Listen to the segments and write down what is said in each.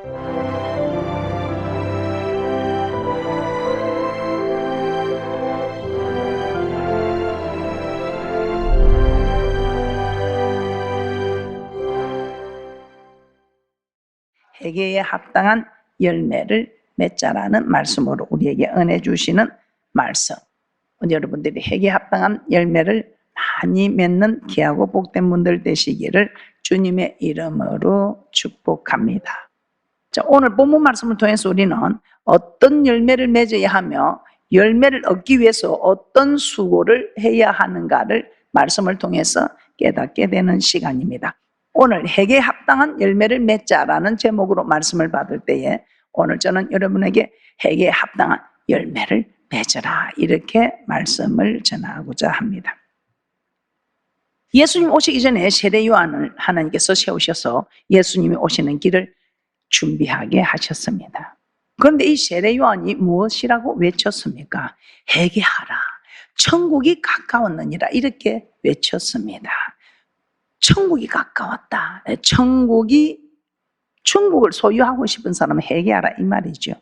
회개에 합당한 열매를 맺자라는 말씀으로 우리에게 은혜 주시는 말씀. 여러분들이 회개에 합당한 열매를 많이 맺는 귀하고 복된 분들 되시기를 주님의 이름으로 축복합니다. 자, 오늘 본문 말씀을 통해서 우리는 어떤 열매를 맺어야 하며 열매를 얻기 위해서 어떤 수고를 해야 하는가를 말씀을 통해서 깨닫게 되는 시간입니다. 오늘 회개에 합당한 열매를 맺자라는 제목으로 말씀을 받을 때에 오늘 저는 여러분에게 회개에 합당한 열매를 맺어라 이렇게 말씀을 전하고자 합니다. 예수님 오시기 전에 세례 요한을 하나님께서 세우셔서 예수님이 오시는 길을 준비하게 하셨습니다. 그런데 이 세례 요한이 무엇이라고 외쳤습니까? 회개하라, 천국이 가까웠느니라 이렇게 외쳤습니다. 천국이 가까웠다. 천국을 소유하고 싶은 사람은 회개하라 이 말이죠.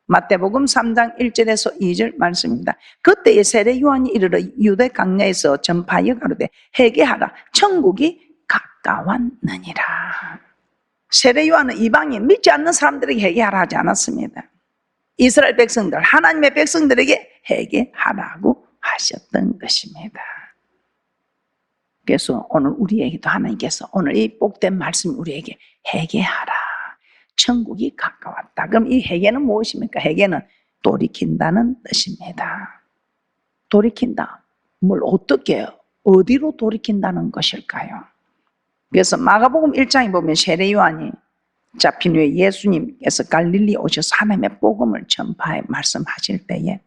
마태복음 3장 1절에서 2절 말씀입니다. 그때에 세례 요한이 이르러 유대 강야에서 전파하여 가로되 회개하라, 천국이 가까웠느니라. 세례 요한은 이방인 믿지 않는 사람들에게 회개하라 하지 않았습니다. 이스라엘 백성들, 하나님의 백성들에게 회개하라고 하셨던 것입니다. 그래서 오늘 우리에게도 하나님께서 오늘 이 복된 말씀 우리에게 회개하라, 천국이 가까웠다. 그럼 이 회개는 무엇입니까? 회개는 돌이킨다는 뜻입니다. 돌이킨다. 뭘 어떻게 해요? 어디로 돌이킨다는 것일까요? 그래서 마가복음 1장에 보면 세례 요한이 잡힌 후에 예수님께서 갈릴리 오셔서 하나님의 복음을 전파해 말씀하실 때에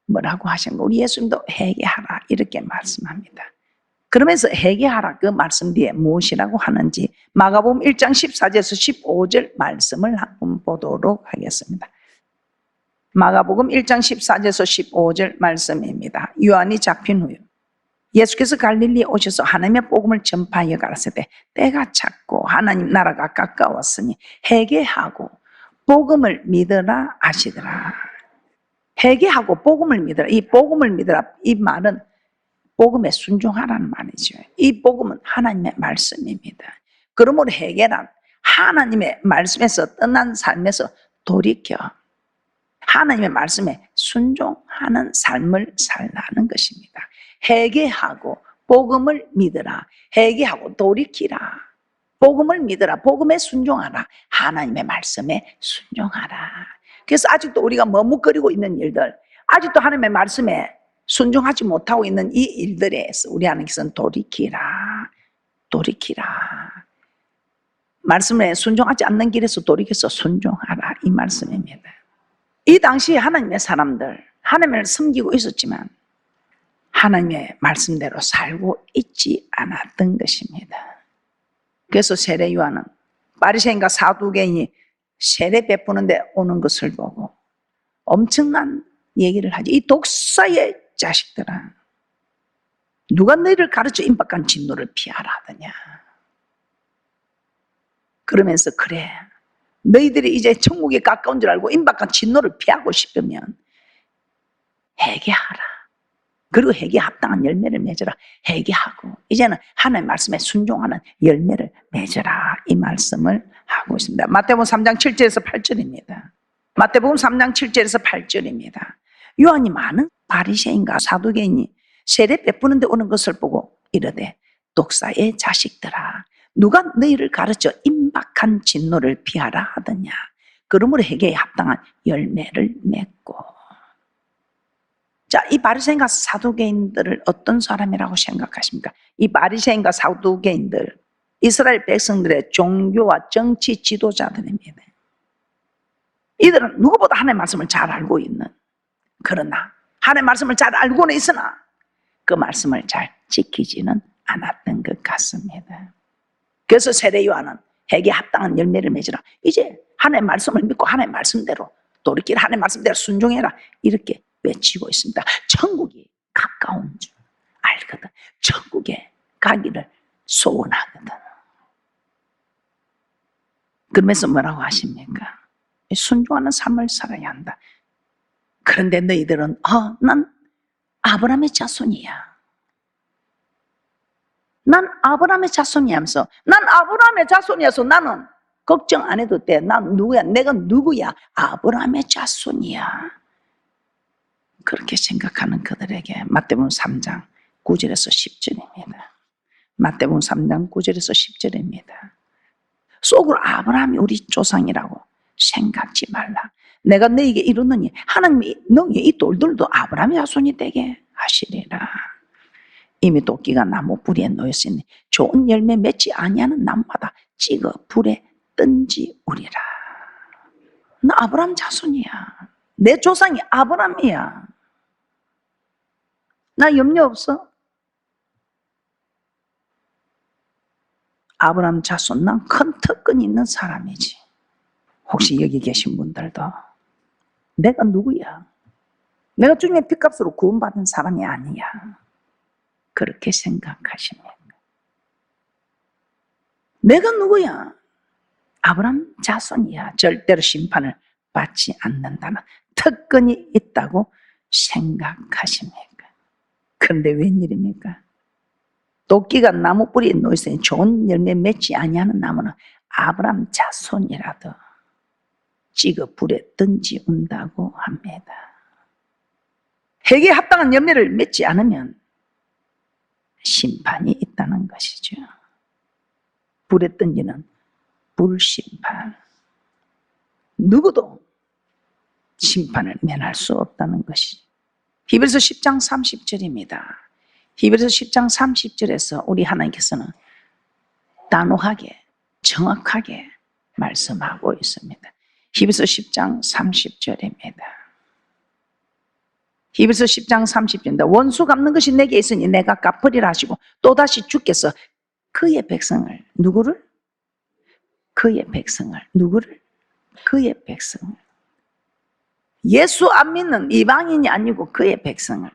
뭐라고 하신가? 우리 예수님도 회개하라 이렇게 말씀합니다. 그러면서 회개하라 그 말씀 뒤에 무엇이라고 하는지 마가복음 1장 14절에서 15절 말씀을 한번 보도록 하겠습니다. 마가복음 1장 14절에서 15절 말씀입니다. 요한이 잡힌 후에 예수께서 갈릴리에 오셔서 하나님의 복음을 전파하여 가라사대 때가 찼고 하나님 나라가 가까웠으니 회개하고 복음을 믿으라 하시더라. 회개하고 복음을 믿으라. 이 복음을 믿으라 이 말은 복음에 순종하라는 말이죠. 이 복음은 하나님의 말씀입니다. 그러므로 회개란 하나님의 말씀에서 떠난 삶에서 돌이켜 하나님의 말씀에 순종하는 삶을 살라는 것입니다. 회개하고 복음을 믿으라. 회개하고 돌이키라. 복음을 믿으라. 복음에 순종하라. 하나님의 말씀에 순종하라. 그래서 아직도 우리가 머뭇거리고 있는 일들, 아직도 하나님의 말씀에 순종하지 못하고 있는 이 일들에서 우리 하나님께서는 돌이키라. 말씀에 순종하지 않는 길에서 돌이켜서 순종하라 이 말씀입니다. 이 당시에 하나님의 사람들 하나님을 섬기고 있었지만 하나님의 말씀대로 살고 있지 않았던 것입니다. 그래서 세례 요한은 바리새인과 사두개인이 세례 베푸는데 오는 것을 보고 엄청난 얘기를 하지. 이 독사의 자식들아, 누가 너희를 가르쳐 임박한 진노를 피하라 하더냐. 그러면서 그래, 너희들이 이제 천국에 가까운 줄 알고 임박한 진노를 피하고 싶으면 회개하라. 그리고 회개에 합당한 열매를 맺어라. 회개하고 이제는 하나님의 말씀에 순종하는 열매를 맺어라 이 말씀을 하고 있습니다. 마태복음 3장 7절에서 8절입니다. 마태복음 3장 7절에서 8절입니다. 요한이 많은 바리새인과 사두개인이 세례 베푸는 데 오는 것을 보고 이르되 독사의 자식들아, 누가 너희를 가르쳐 임박한 진노를 피하라 하더냐. 그러므로 회개에 합당한 열매를 맺고. 자, 이 바리새인과 사두개인들을 어떤 사람이라고 생각하십니까? 이 바리새인과 사두개인들 이스라엘 백성들의 종교와 정치 지도자들입니다. 이들은 누구보다 하나님의 말씀을 잘 알고 있는, 그러나 하나님의 말씀을 잘 알고는 있으나 그 말씀을 잘 지키지는 않았던 것 같습니다. 그래서 세례 요한은 회개에 합당한 열매를 맺으라. 이제 하나님의 말씀을 믿고 하나님의 말씀대로 돌이키라. 하나님의 말씀대로 순종해라. 이렇게 외치고 있습니다. 천국이 가까운 줄 알거든. 천국에 가기를 소원하거든. 그러면서 뭐라고 하십니까? 순종하는 삶을 살아야 한다. 그런데 너희들은 난 아브라함의 자손이야. 난 아브라함의 자손이야 하면서 난 아브라함의 자손이어서 나는 걱정 안 해도 돼. 난 누구야? 내가 누구야? 아브라함의 자손이야. 그렇게 생각하는 그들에게 마태복음 3장 9절에서 10절입니다. 마태복음 3장 9절에서 10절입니다. 속으로 아브라함이 우리 조상이라고 생각지 말라. 내가 너에게 이루느니 하나님이 너희 이 돌들도 아브라함의 자손이 되게 하시리라. 이미 도끼가 나무 뿌리에 놓였으니 좋은 열매 맺지 아니하는 나무마다 찍어 불에 던지우리라. 나 아브라함 자손이야. 내 조상이 아브라함이야. 나 염려 없어? 아브라함 자손, 난 큰 특권이 있는 사람이지. 혹시 여기 계신 분들도 내가 누구야? 내가 주님의 피값으로 구원받은 사람이 아니야. 그렇게 생각하십니까? 내가 누구야? 아브라함 자손이야. 절대로 심판을 받지 않는다는 특권이 있다고 생각하십니까? 그런데 웬일입니까? 도끼가 나무 뿌리에 놓였으니 좋은 열매 맺지 아니하는 나무는 아브라함 자손이라도 찍어 불에 던지운다고 합니다. 핵에 합당한 열매를 맺지 않으면 심판이 있다는 것이죠. 불에 던지는 불심판. 누구도 심판을 면할 수 없다는 것이 히브리서 10장 30절입니다. 히브리서 10장 30절에서 우리 하나님께서는 단호하게 정확하게 말씀하고 있습니다. 히브리서 10장 30절입니다. 히브리서 10장 30절입니다. 원수 갚는 것이 내게 있으니 내가 갚으리라 하시고 또다시 주께서 그의 백성을 누구를? 그의 백성을 누구를? 그의 백성을 예수 안 믿는 이방인이 아니고 그의 백성을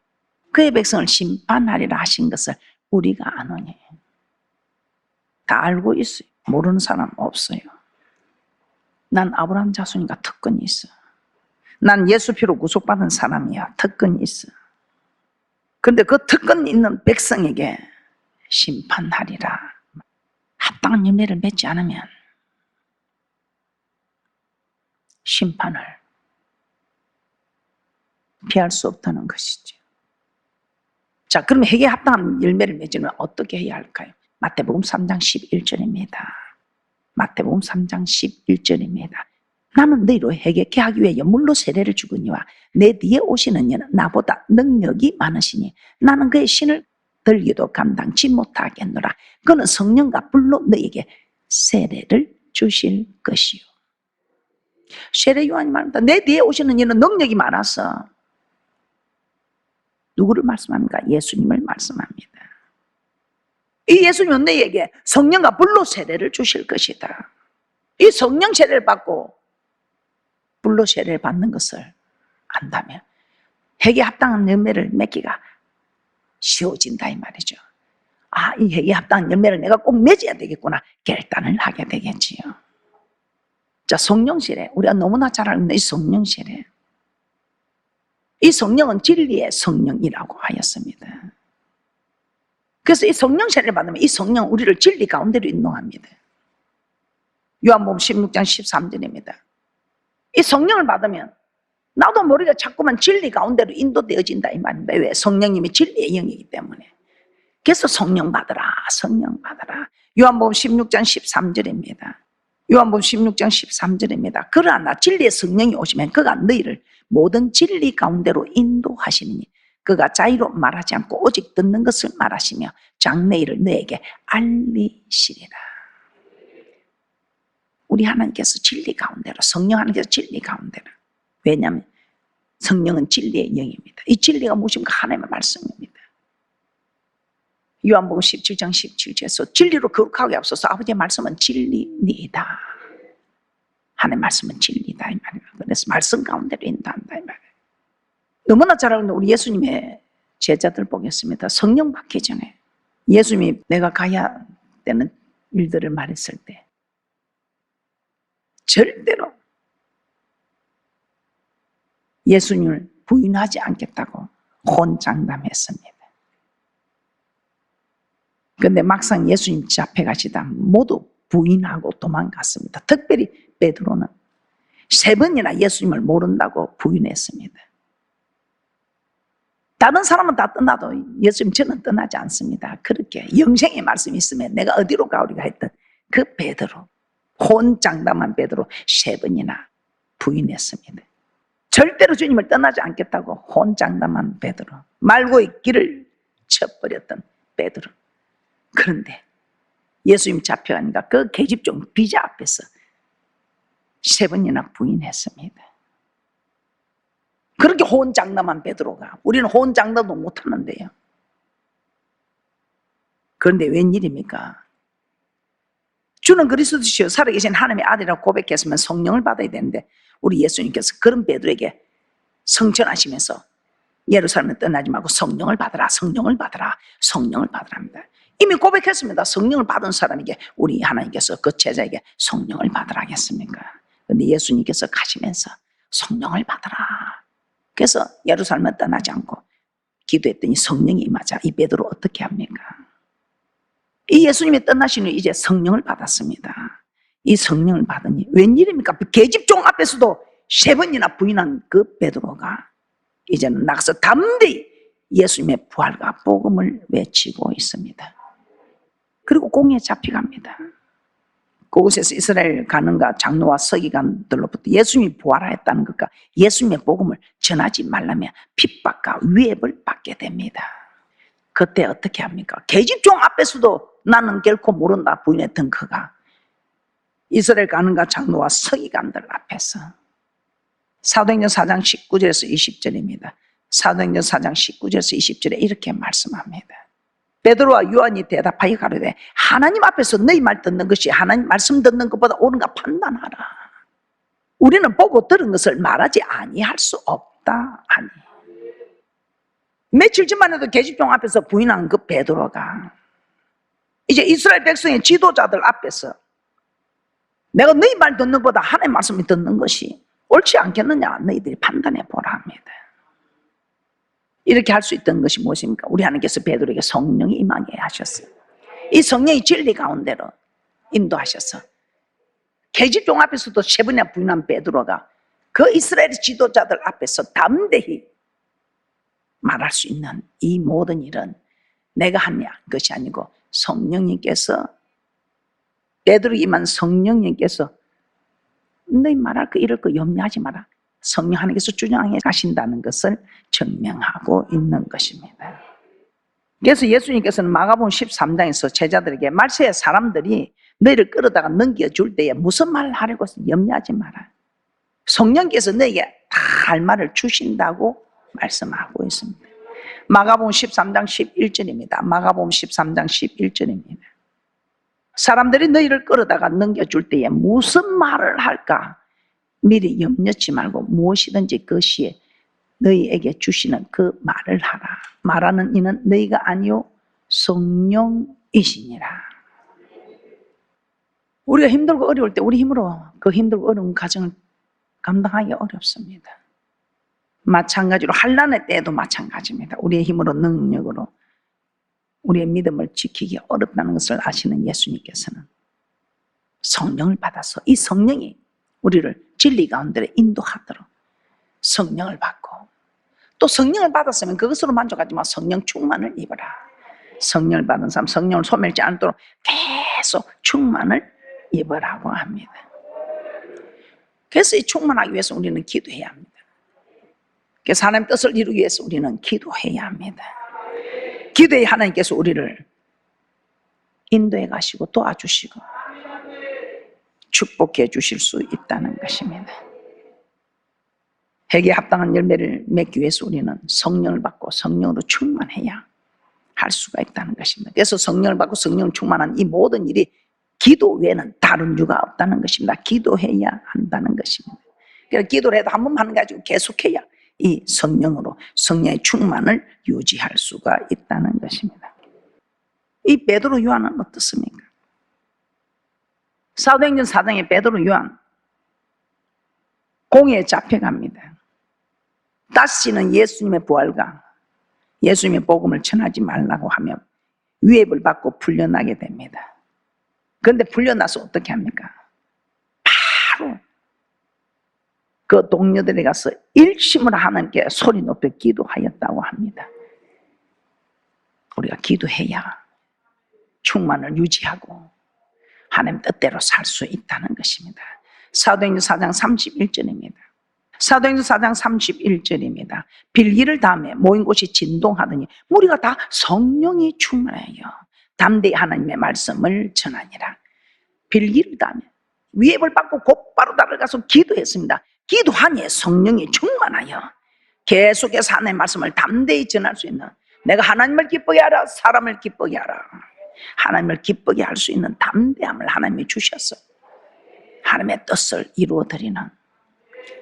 심판하리라 하신 것을 우리가 아노니. 다 알고 있어요. 모르는 사람 없어요. 난 아브라함 자손이니까 특권이 있어. 난 예수 피로 구속받은 사람이야. 특권이 있어. 그런데 그 특권 있는 백성에게 심판하리라. 합당한 열매를 맺지 않으면 심판을 피할 수 없다는 것이죠. 자, 그러면 핵에 합당한 열매를 맺으면 어떻게 해야 할까요? 마태복음 3장 11절입니다. 마태복음 3장 11절입니다. 나는 너희로 회개케 하기 위해 물로 세례를 주거니와 내 뒤에 오시는 이는 나보다 능력이 많으시니 나는 그의 신을 들기도 감당치 못하겠노라. 그는 성령과 불로 너희에게 세례를 주실 것이요. 세례 요한이 말합니다. 내 뒤에 오시는 이는 능력이 많아서 누구를 말씀합니까? 예수님을 말씀합니다. 이 예수님은 너희에게 성령과 불로 세례를 주실 것이다. 이 성령 세례를 받고 불로 세례를 받는 것을 안다면 핵에 합당한 열매를 맺기가 쉬워진다 이 말이죠. 아, 이 핵에 합당한 열매를 내가 꼭 맺어야 되겠구나 결단을 하게 되겠지요. 자, 성령 세례, 우리가 너무나 잘 알고 있는 이 성령 세례. 이 성령은 진리의 성령이라고 하였습니다. 그래서 이 성령 세례를 받으면 이 성령 우리를 진리 가운데로 인도합니다. 요한복음 16장 13절입니다. 이 성령을 받으면 나도 모르게 자꾸만 진리 가운데로 인도되어진다 이 말입니다. 왜? 성령님이 진리의 영이기 때문에. 그래서 성령 받으라, 성령 받으라. 요한복음 16장 13절입니다. 요한복음 16장 13절입니다. 그러나 진리의 성령이 오시면 그가 너희를 모든 진리 가운데로 인도하시니 그가 자의로 말하지 않고 오직 듣는 것을 말하시며 장래일을 너에게 알리시리라. 우리 하나님께서 진리 가운데로, 성령 하나님께서 진리 가운데로. 왜냐하면 성령은 진리의 영입니다. 이 진리가 무엇입니까? 하나님의 말씀입니다. 요한복음 17장 17절에서 진리로 거룩하게 앞서서 아버지의 말씀은 진리니이다. 하나님의 말씀은 진리다 이 말이에요. 그래서 말씀 가운데로 인도한다 이 말이에요. 너무나 잘 알고 있는 우리 예수님의 제자들 보겠습니다. 성령 받기 전에 예수님이 내가 가야 되는 일들을 말했을 때 절대로 예수님을 부인하지 않겠다고 혼장담했습니다. 그런데 막상 예수님 앞에 가시다 모두 부인하고 도망갔습니다. 특별히 베드로는 3번이나 예수님을 모른다고 부인했습니다. 다른 사람은 다 떠나도 예수님 저는 떠나지 않습니다. 그렇게 영생의 말씀이 있으면 내가 어디로 가오리가 했던 그 베드로, 혼장담한 베드로 3번이나 부인했습니다. 절대로 주님을 떠나지 않겠다고 혼장담한 베드로, 말고의 길을 쳐버렸던 베드로. 그런데 예수님 잡혀가니까 그 계집종 비자 앞에서 3번이나 부인했습니다. 그렇게 혼장담한 베드로가, 우리는 혼장담도 못하는데요. 그런데 웬일입니까? 주는 그리스도시요 살아계신 하나님의 아들이라고 고백했으면 성령을 받아야 되는데 우리 예수님께서 그런 베드로에게 성천하시면서 예루살렘을 떠나지 말고 성령을 받으라, 성령을 받으라, 성령을 받으랍니다. 이미 고백했습니다. 성령을 받은 사람에게 우리 하나님께서 그 제자에게 성령을 받으라 하겠습니까? 그런데 예수님께서 가시면서 성령을 받으라. 그래서 예루살렘을 떠나지 않고 기도했더니 성령이 임하자 이 베드로 어떻게 합니까? 이 예수님이 떠나신 후 이제 성령을 받았습니다. 이 성령을 받으니 웬일입니까? 계집종 앞에서도 3번이나 부인한 그 베드로가 이제는 나가서 담대히 예수님의 부활과 복음을 외치고 있습니다. 그리고 공에 잡혀갑니다. 그곳에서 이스라엘 가는가 장로와 서기관들로부터 예수님이 부활하였다는 것과 예수님의 복음을 전하지 말라며 핍박과 위협을 받게 됩니다. 그때 어떻게 합니까? 계집종 앞에서도 나는 결코 모른다 부인했던 그가 이스라엘 가는가 장로와 서기관들 앞에서 사도행전 4장 19절에서 20절입니다. 사도행전 4장 19절에서 20절에 이렇게 말씀합니다. 베드로와 요한이 대답하여 가로되 하나님 앞에서 너희 말 듣는 것이 하나님 말씀 듣는 것보다 옳은가 판단하라. 우리는 보고 들은 것을 말하지 아니할 수 없다 하니. 며칠 전만 해도 계집종 앞에서 부인한 그 베드로가 이제 이스라엘 백성의 지도자들 앞에서 내가 너희 말 듣는 것보다 하나님 말씀을 듣는 것이 옳지 않겠느냐 너희들이 판단해 보라 합니다. 이렇게 할 수 있던 것이 무엇입니까? 우리 하나님께서 베드로에게 성령이 임하게 하셨어요. 이 성령이 진리 가운데로 인도하셔서 계집종 앞에서도 3번이나 부인한 베드로가 그 이스라엘 지도자들 앞에서 담대히 말할 수 있는 이 모든 일은 내가 한 것이 아니고 성령님께서 베드로에게 임한 성령님께서 너희 말할 거 이럴 거 염려하지 마라. 성령 하나님께서 주장해 가신다는 것을 증명하고 있는 것입니다. 그래서 예수님께서는 마가복음 13장에서 제자들에게 말세의 사람들이 너희를 끌어다가 넘겨줄 때에 무슨 말을 하려고 염려하지 마라. 성령께서 너에게 다 할 말을 주신다고 말씀하고 있습니다. 마가복음 13장 11절입니다. 마가복음 13장 11절입니다. 사람들이 너희를 끌어다가 넘겨줄 때에 무슨 말을 할까? 미리 염려치 말고 무엇이든지 그 시에 너희에게 주시는 그 말을 하라. 말하는 이는 너희가 아니요 성령이시니라. 우리가 힘들고 어려울 때 우리 힘으로 그 힘들고 어려운 가정을 감당하기 어렵습니다. 마찬가지로 환난의 때에도 마찬가지입니다. 우리의 힘으로 능력으로 우리의 믿음을 지키기 어렵다는 것을 아시는 예수님께서는 성령을 받아서 이 성령이 우리를 진리 가운데 인도하도록 성령을 받고 또 성령을 받았으면 그것으로 만족하지 마. 성령 충만을 입어라. 성령을 받은 사람 성령을 소멸지 않도록 계속 충만을 입으라고 합니다. 그래서 이 충만하기 위해서 우리는 기도해야 합니다. 그래서 하나님의 뜻을 이루기 위해서 우리는 기도해야 합니다. 기도에 하나님께서 우리를 인도해 가시고 도와주시고 축복해 주실 수 있다는 것입니다. 회개에 합당한 열매를 맺기 위해서 우리는 성령을 받고 성령으로 충만해야 할 수가 있다는 것입니다. 그래서 성령을 받고 성령을 충만한 이 모든 일이 기도 외에는 다른 이유가 없다는 것입니다. 기도해야 한다는 것입니다. 그래서 기도를 해도 한 번만 하는 게 아니고 계속해야 이 성령으로 성령의 충만을 유지할 수가 있다는 것입니다. 이 베드로 요한은 어떻습니까? 사도행전 4장의 베드로 요한 공에 잡혀갑니다. 다시는 예수님의 부활과 예수님의 복음을 전하지 말라고 하면 위협을 받고 풀려나게 됩니다. 그런데 풀려나서 어떻게 합니까? 바로 그 동료들에 가서 일심으로 하나님께 소리 높여 기도하였다고 합니다. 우리가 기도해야 충만을 유지하고 하나님 뜻대로 살 수 있다는 것입니다. 사도행전 4장 31절입니다. 사도행전 4장 31절입니다. 빌기를 다음에 모인 곳이 진동하더니 우리가 다 성령이 충만하여 담대히 하나님의 말씀을 전하니라. 빌기를 다음에 위협을 받고 곧바로 달아가서 기도했습니다. 기도하니 성령이 충만하여 계속해서 하나님의 말씀을 담대히 전할 수 있는, 내가 하나님을 기쁘게 하라, 사람을 기쁘게 하라, 하나님을 기쁘게 할 수 있는 담대함을 하나님이 주셨어요. 하나님의 뜻을 이루어드리는,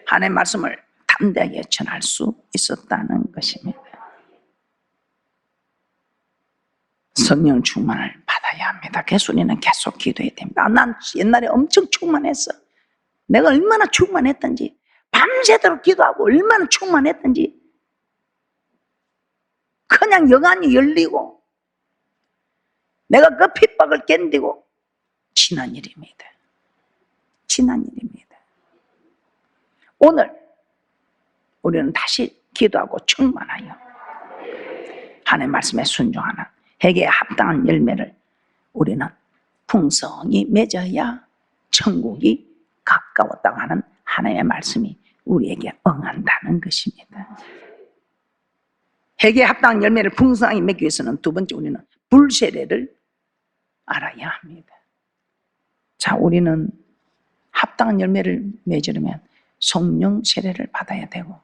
하나님의 말씀을 담대하게 전할 수 있었다는 것입니다. 성령 충만을 받아야 합니다. 그래서 우리는 계속 기도해야 됩니다. 난 옛날에 엄청 충만했어. 내가 얼마나 충만했던지, 밤새도록 기도하고 얼마나 충만했던지, 그냥 영안이 열리고 내가 그 핍박을 견디고 지난 일입니다. 지난 일입니다. 오늘 우리는 다시 기도하고 충만하여 하나님의 말씀에 순종하는 회개에 합당한 열매를 우리는 풍성히 맺어야 천국이 가까웠다고 하는 하나님의 말씀이 우리에게 응한다는 것입니다. 회개에 합당한 열매를 풍성하게 맺기 위해서는 두 번째, 우리는 불세례를 알아야 합니다. 자, 우리는 합당한 열매를 맺으려면 성령 세례를 받아야 되고,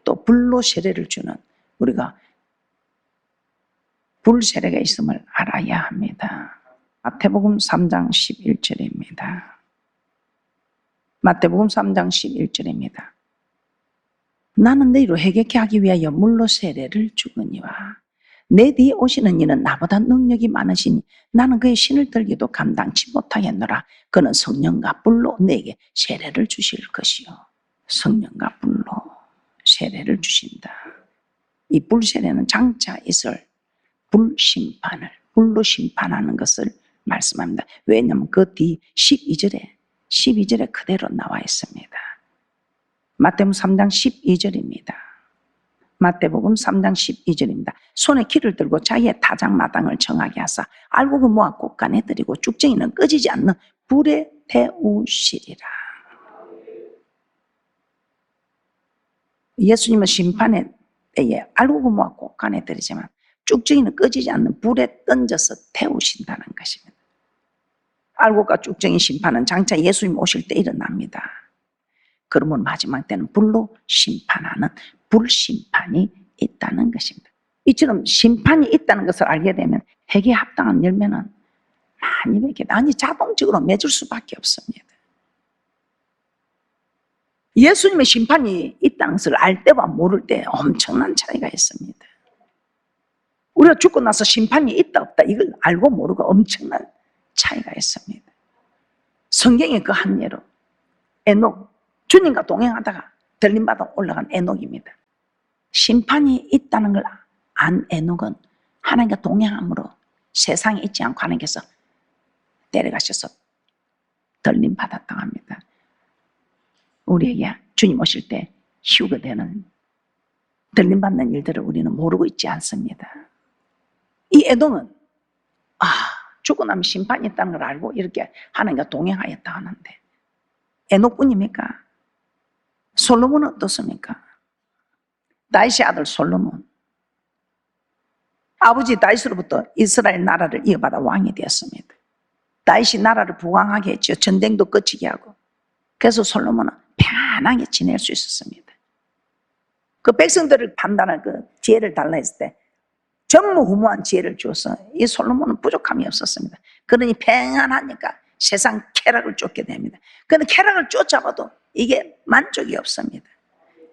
또 불로 세례를 주는, 우리가 불세례가 있음을 알아야 합니다. 마태복음 3장 11절입니다. 마태복음 3장 11절입니다. 나는 너희로 회개케 하기 위하여 물로 세례를 주거니와 내 뒤에 오시는 이는 나보다 능력이 많으시니 나는 그의 신을 들기도 감당치 못하겠노라. 그는 성령과 불로 내게 세례를 주실 것이요. 성령과 불로 세례를 주신다. 이 불세례는 장차 있을 불심판을 불로 심판하는 것을 말씀합니다. 왜냐하면 그 뒤 12절에 그대로 나와 있습니다. 마태복음 3장 12절입니다. 마태복음 3장 12절입니다. 손에 키를 들고 자기의 타작 마당을 정하게 하사 알곡을 모아 곳간에 들이고 쭉정이는 꺼지지 않는 불에 태우시리라. 예수님은 심판의 때에 알곡을 모아 곳간에 들이지만 쭉정이는 꺼지지 않는 불에 던져서 태우신다는 것입니다. 알곡과 쭉정이 심판은 장차 예수님 오실 때 일어납니다. 그러면 마지막 때는 불로 심판하는 불심판이 있다는 것입니다. 이처럼 심판이 있다는 것을 알게 되면 회개에 합당한 열매는 많이 맺게 돼. 아니, 자동적으로 맺을 수밖에 없습니다. 예수님의 심판이 있다는 것을 알 때와 모를 때 엄청난 차이가 있습니다. 우리가 죽고 나서 심판이 있다 없다 이걸 알고 모르고 엄청난 차이가 있습니다. 성경의 그 한 예로 에녹, 주님과 동행하다가 들림받아 올라간 에녹입니다. 심판이 있다는 걸 안 에녹은 하나님과 동행함으로 세상에 있지 않고 하나님께서 데려가셔서 들림받았다고 합니다. 우리에게 주님 오실 때 휴거되는 들림받는 일들을 우리는 모르고 있지 않습니다. 이 에녹은 죽고 나면 심판이 있다는 걸 알고 이렇게 하나님과 동행하였다 하는데, 에녹뿐입니까? 솔로몬은 어떻습니까? 다윗의 아들 솔로몬, 아버지 다윗으로부터 이스라엘 나라를 이어받아 왕이 되었습니다. 다윗이 나라를 부강하게 했죠. 전쟁도 끝이게 하고. 그래서 솔로몬은 편하게 지낼 수 있었습니다. 그 백성들을 판단할 그 지혜를 달라 했을 때 전무후무한 지혜를 주어서 이 솔로몬은 부족함이 없었습니다. 그러니 평안하니까 세상 쾌락을 쫓게 됩니다. 그런데 쾌락을 쫓아봐도 이게 만족이 없습니다.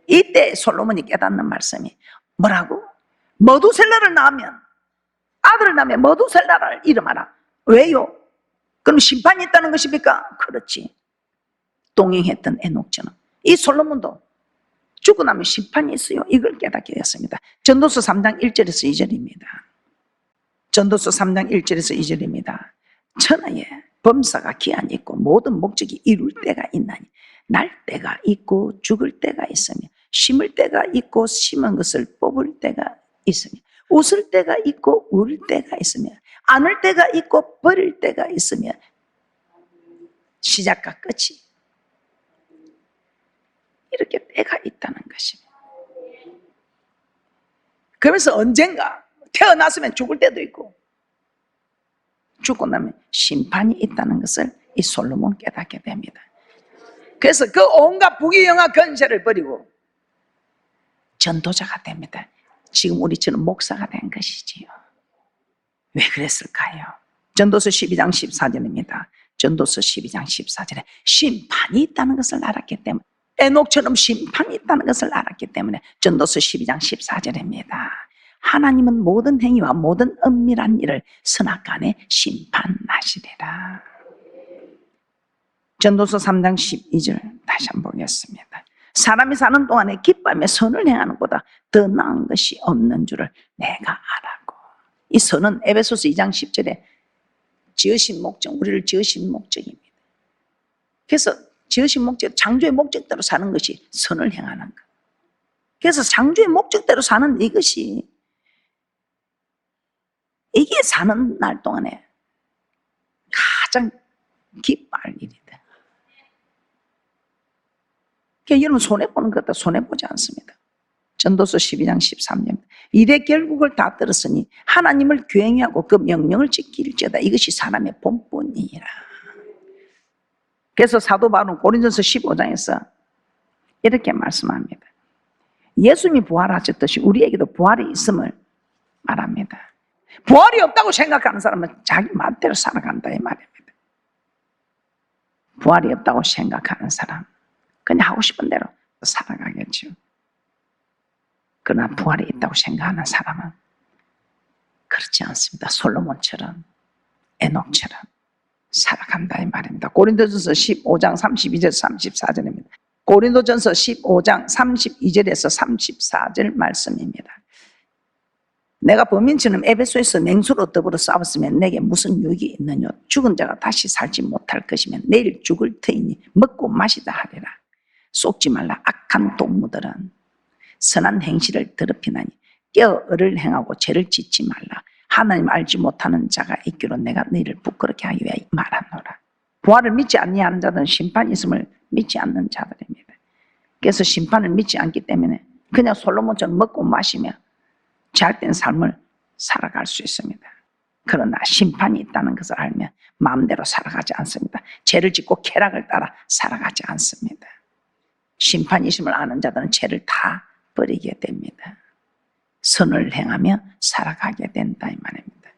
이때 솔로몬이 깨닫는 말씀이 뭐라고? 머두셀라를 낳으면, 아들을 낳으면 머두셀라를 이름하라. 왜요? 그럼 심판이 있다는 것입니까? 그렇지. 동행했던 에녹처럼 이 솔로몬도 죽고 나면 심판이 있어요. 이걸 깨닫게 되었습니다. 전도서 3장 1절에서 2절입니다. 전도서 3장 1절에서 2절입니다. 천하에 범사가 기한이 있고 모든 목적이 이룰 때가 있나니 날 때가 있고 죽을 때가 있으며 심을 때가 있고 심은 것을 뽑을 때가 있으며 웃을 때가 있고 울 때가 있으며 안을 때가 있고 버릴 때가 있으며 시작과 끝이 이렇게 때가 있다는 것입니다. 그러면서 언젠가 태어났으면 죽을 때도 있고 죽고 나면 심판이 있다는 것을 이 솔로몬 깨닫게 됩니다. 그래서 그 온갖 부귀영화 권세를 버리고 전도자가 됩니다. 지금 우리처럼 목사가 된 것이지요. 왜 그랬을까요? 전도서 12장 14절입니다. 전도서 12장 14절에 심판이 있다는 것을 알았기 때문에 에녹처럼 심판이 있다는 것을 알았기 때문에 전도서 12장 14절입니다. 하나님은 모든 행위와 모든 은밀한 일을 선악간에 심판하시리라. 전도서 3장 12절 다시 한번 보겠습니다. 사람이 사는 동안에 기뻐하며 선을 행하는 것보다 더 나은 것이 없는 줄을 내가 알았고. 이 선은 에베소서 2장 10절에 지으신 목적, 우리를 지으신 목적입니다. 그래서 지으신 목적, 창조의 목적대로 사는 것이 선을 행하는 것. 그래서 창조의 목적대로 사는 이것이 이게 사는 날 동안에 가장 기뻐할 일이다. 그러니까 여러분 손해보는 것도 손해보지 않습니다. 전도서 12장 13절 이래 결국을 다 들었으니 하나님을 교행하고 그 명령을 지킬지어다. 이것이 사람의 본분이라. 그래서 사도 바울은 고린도서 15장에서 이렇게 말씀합니다. 예수님이 부활하셨듯이 우리에게도 부활이 있음을 말합니다. 부활이 없다고 생각하는 사람은 자기 마음대로 살아간다 이 말입니다. 부활이 없다고 생각하는 사람 그냥 하고 싶은 대로 살아가겠죠. 그러나 부활이 있다고 생각하는 사람은 그렇지 않습니다. 솔로몬처럼 에녹처럼 살아간다 이 말입니다. 고린도전서 15장 32절 34절입니다. 고린도전서 15장 32절에서 34절 말씀입니다. 내가 범인처럼 에베소에서 맹수로 더불어 싸웠으면 내게 무슨 유익이 있느냐. 죽은 자가 다시 살지 못할 것이면 내일 죽을 터이니 먹고 마시다 하리라. 속지 말라. 악한 동무들은 선한 행실을 더럽히나니 깨어 을을 행하고 죄를 짓지 말라. 하나님 알지 못하는 자가 있기로 내가 너희를 부끄럽게 하기 위하여 말하노라. 부활을 믿지 아니하는 자들은 심판이 있음을 믿지 않는 자들입니다. 그래서 심판을 믿지 않기 때문에 그냥 솔로몬처럼 먹고 마시며 잘된 삶을 살아갈 수 있습니다. 그러나 심판이 있다는 것을 알면 마음대로 살아가지 않습니다. 죄를 짓고 쾌락을 따라 살아가지 않습니다. 심판이 있음을 아는 자들은 죄를 다 버리게 됩니다. 선을 행하며 살아가게 된다 이 말입니다.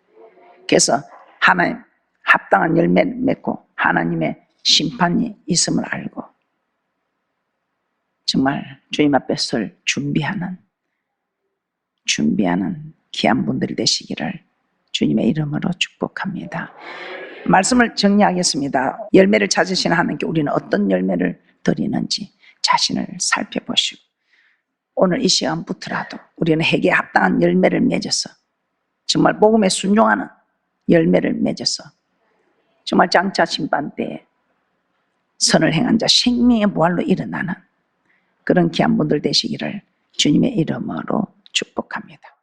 그래서 하나님 합당한 열매를 맺고 하나님의 심판이 있음을 알고 정말 주님 앞에 설 준비하는 귀한 분들이 되시기를 주님의 이름으로 축복합니다. 말씀을 정리하겠습니다. 열매를 찾으시는 하나님께 우리는 어떤 열매를 드리는지 자신을 살펴보시고 오늘 이 시간부터라도 우리는 회개에 합당한 열매를 맺어서 정말 복음에 순종하는 열매를 맺어서 정말 장차 심판 때에 선을 행한 자 생명의 부활로 일어나는 그런 귀한 분들 되시기를 주님의 이름으로 축복합니다.